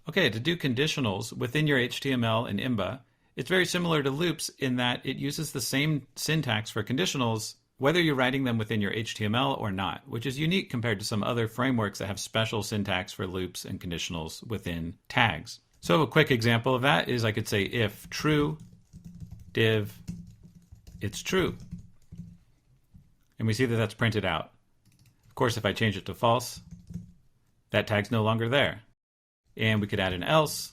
Okay, to do conditionals within your HTML and Imba, it's very similar to loops in that it uses the same syntax for conditionals whether you're writing them within your HTML or not, which is unique compared to some other frameworks that have special syntax for loops and conditionals within tags. So a quick example of that is I could say if true div it's true. And we see that that's printed out. Of course, if I change it to false, that tag's no longer there. And we could add an else.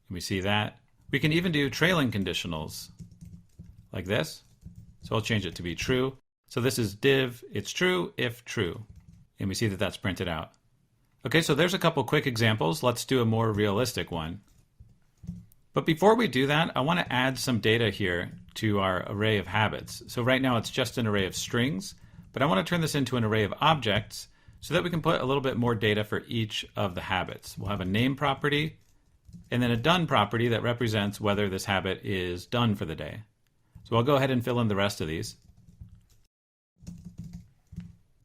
And we see that. We can even do trailing conditionals like this. So I'll change it to be true. So this is div, it's true, if true. And we see that that's printed out. Okay, so there's a couple quick examples. Let's do a more realistic one. But before we do that, I want to add some data here to our array of habits. So right now it's just an array of strings, but I want to turn this into an array of objects so that we can put a little bit more data for each of the habits. We'll have a name property and then a done property that represents whether this habit is done for the day. So I'll go ahead and fill in the rest of these.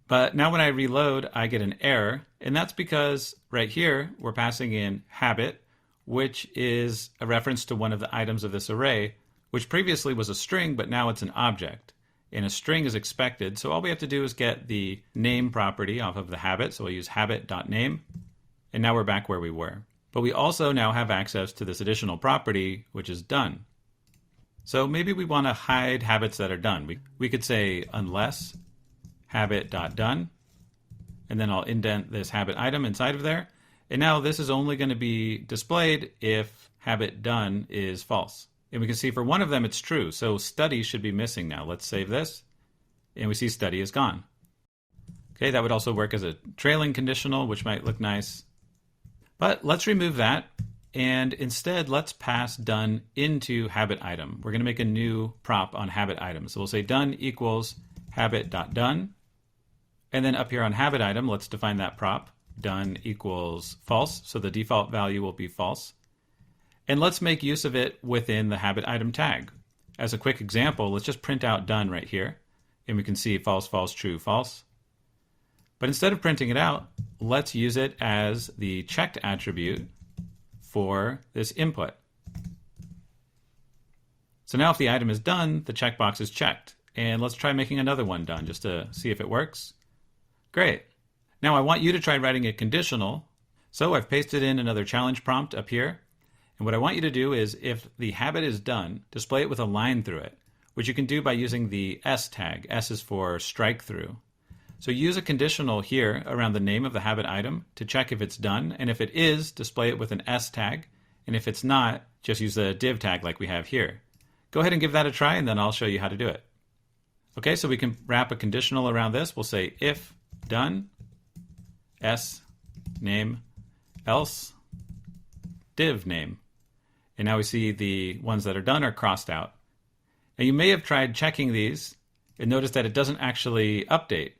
But now when I reload, I get an error, and that's because right here we're passing in habit, which is a reference to one of the items of this array, which previously was a string, but now it's an object. And a string is expected, so all we have to do is get the name property off of the habit, so we'll use habit.name, and now we're back where we were. But we also now have access to this additional property, which is done. So maybe we want to hide habits that are done. We could say unless habit.done, and then I'll indent this habit item inside of there. And now this is only going to be displayed if habit done is false. And we can see for one of them it's true, so study should be missing now. Let's save this, and we see study is gone. Okay, that would also work as a trailing conditional, which might look nice. But let's remove that, and instead let's pass done into habit item. We're going to make a new prop on habit item. So we'll say done equals habit.done, and then up here on habit item, let's define that prop. Done equals false, so the default value will be false. And let's make use of it within the habit item tag. As a quick example, let's just print out done right here, and we can see false, false, true, false. But instead of printing it out, let's use it as the checked attribute for this input. So now if the item is done, the checkbox is checked. And let's try making another one done just to see if it works. Great. Now I want you to try writing a conditional. So I've pasted in another challenge prompt up here. And what I want you to do is if the habit is done, display it with a line through it, which you can do by using the S tag. S is for strike through. So use a conditional here around the name of the habit item to check if it's done. And if it is, display it with an S tag. And if it's not, just use the div tag like we have here. Go ahead and give that a try, and then I'll show you how to do it. Okay, so we can wrap a conditional around this. We'll say if done, S name, else div name. And now we see the ones that are done are crossed out. Now you may have tried checking these and noticed that it doesn't actually update.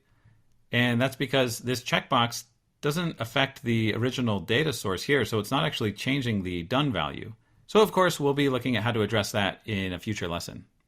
And that's because this checkbox doesn't affect the original data source here, so it's not actually changing the done value. So of course, we'll be looking at how to address that in a future lesson.